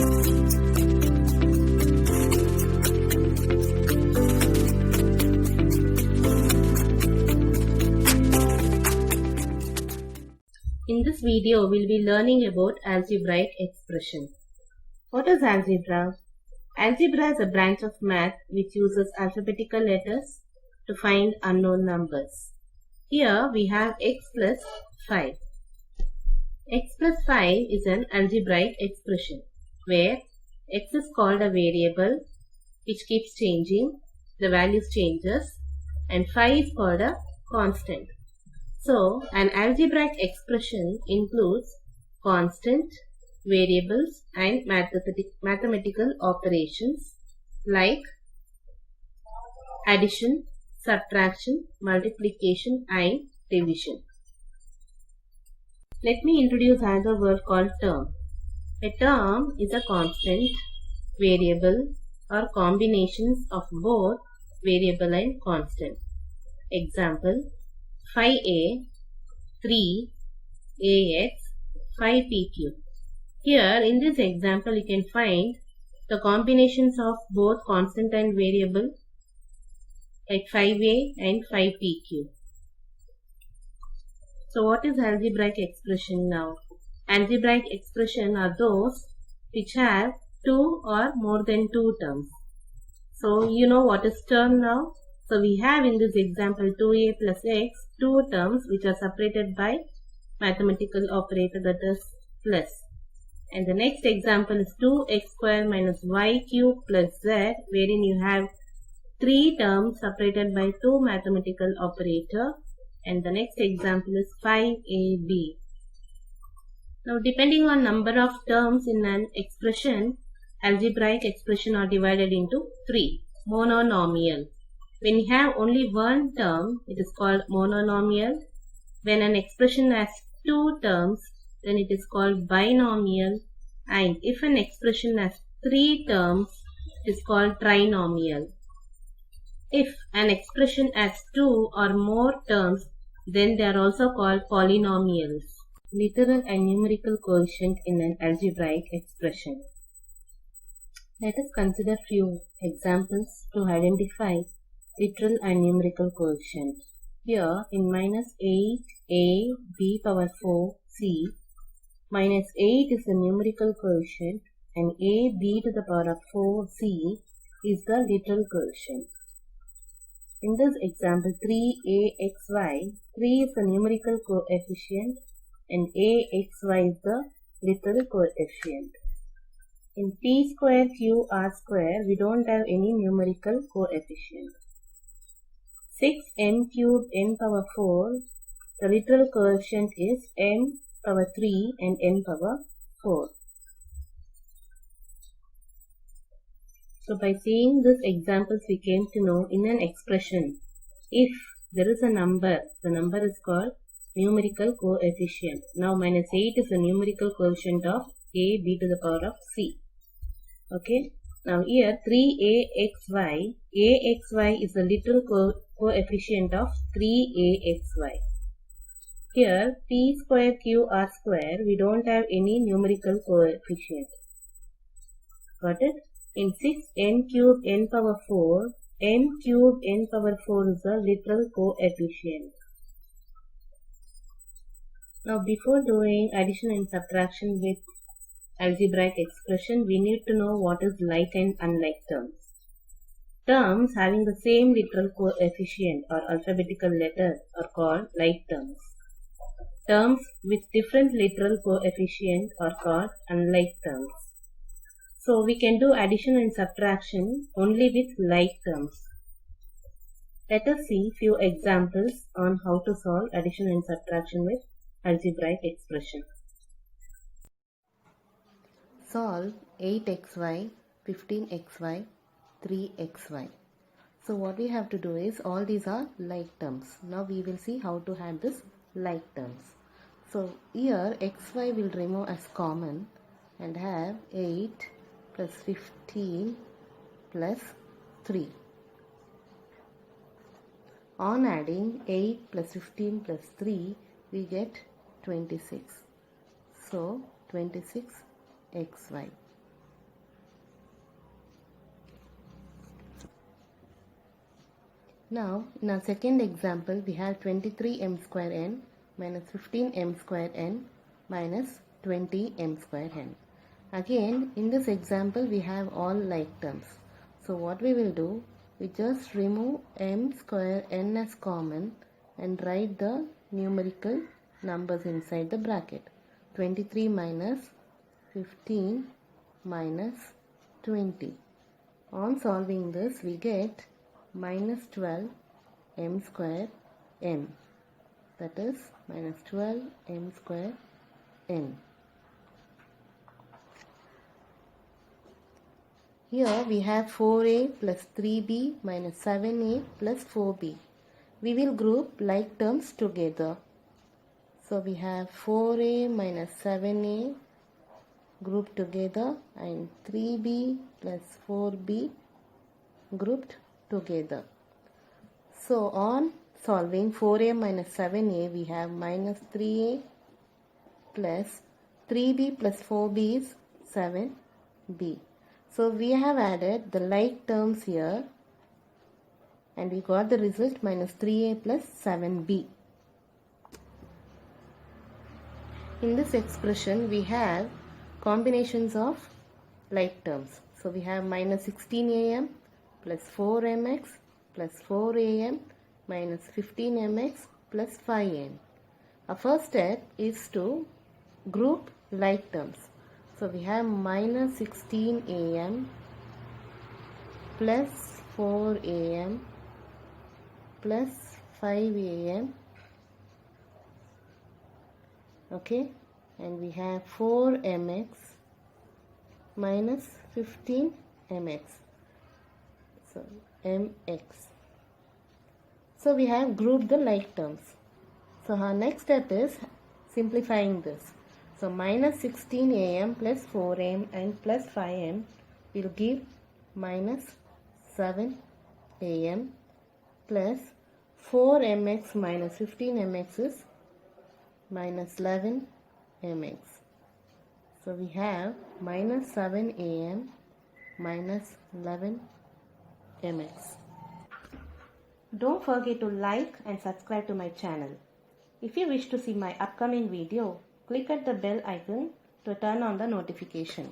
In this video, we'll be learning about algebraic expression. What is algebra? Algebra is a branch of math which uses alphabetical letters to find unknown numbers. Here we have x plus 5. X plus 5 is an algebraic expression where x is called a variable which keeps changing, the values changes, and 5 is called a constant. So, an algebraic expression includes constant, variables and mathematical operations like addition, subtraction, multiplication and division. Let me introduce another word called term. A term is a constant, variable or combinations of both variable and constant. Example: 5a, 3ax, 5pq. Here in this example you can find the combinations of both constant and variable like 5a and 5pq. So what is algebraic expression now? Algebraic expression are those which have two or more than two terms. So you know what is term now? So we have in this example 2a plus x, two terms which are separated by mathematical operator, that is plus. And the next example is 2x square minus y cube plus z, wherein you have three terms separated by two mathematical operator. And the next example is 5ab. Now depending on number of terms in an expression, algebraic expression are divided into three. Mononomial. When you have only one term, it is called mononomial. When an expression has two terms, then it is called binomial. And if an expression has three terms, it is called trinomial. If an expression has two or more terms, then they are also called polynomials. Literal and numerical quotient in an algebraic expression. Let us consider few examples to identify literal and numerical quotient. Here in minus 8a b power 4 c, minus 8 is the numerical quotient and a b to the power of 4 c is the literal quotient. In this example 3axy, 3 is the numerical coefficient and axy is the literal coefficient. In p square q r square, we don't have any numerical coefficient. 6m cube n power 4, the literal coefficient is m power 3 and n power 4. So by seeing these examples, we came to know in an expression, if there is a number, the number is called numerical coefficient. Now minus 8 is the numerical coefficient of a b to the power of c. Okay. Now here 3axy, axy is the literal coefficient of 3axy. Here p square q r square, we don't have any numerical coefficient. Got it? In 6m cube n power 4, m cube n power 4 is the literal coefficient. Now before doing addition and subtraction with algebraic expression, we need to know what is like and unlike terms. Terms having the same literal coefficient or alphabetical letters are called like terms. Terms with different literal coefficient are called unlike terms. So we can do addition and subtraction only with like terms. Let us see few examples on how to solve addition and subtraction with algebraic expression. Solve 8xy, 15xy, 3xy. So what we have to do is, all these are like terms. Now we will see how to have this like terms. So here xy will remove as common and have 8 plus 15 plus 3. On adding 8 plus 15 plus 3, we get 26. So 26xy. Now, in our second example, we have 23m square n minus 15m square n minus 20m square n. Again, in this example, we have all like terms. So what we will do, we just remove m square n as common and write the numerical numbers inside the bracket. 23 minus 15 minus 20. On solving this, we get minus 12 m square n. That is minus 12 m square n. Here we have 4a plus 3b minus 7a plus 4b. We will group like terms together. So we have 4a minus 7a grouped together and 3b plus 4b grouped together. So on solving 4a minus 7a, we have minus 3a plus 3b plus 4b is 7b. So we have added the like terms here and we got the result minus 3a plus 7b. In this expression, we have combinations of like terms. So we have minus 16am plus 4mx plus 4am minus 15mx plus 5n. Our first step is to group like terms. So we have minus 16am plus 4am plus 5am. Okay, and we have 4mx minus 15mx. So mx. So we have grouped the like terms. So our next step is simplifying this. So minus 16am plus 4am and plus 5m will give minus 7am plus 4mx minus 15mx is minus 11mx. So we have minus 7am minus 11mx. Don't forget to like and subscribe to my channel. If you wish to see my upcoming video, click at the bell icon to turn on the notification.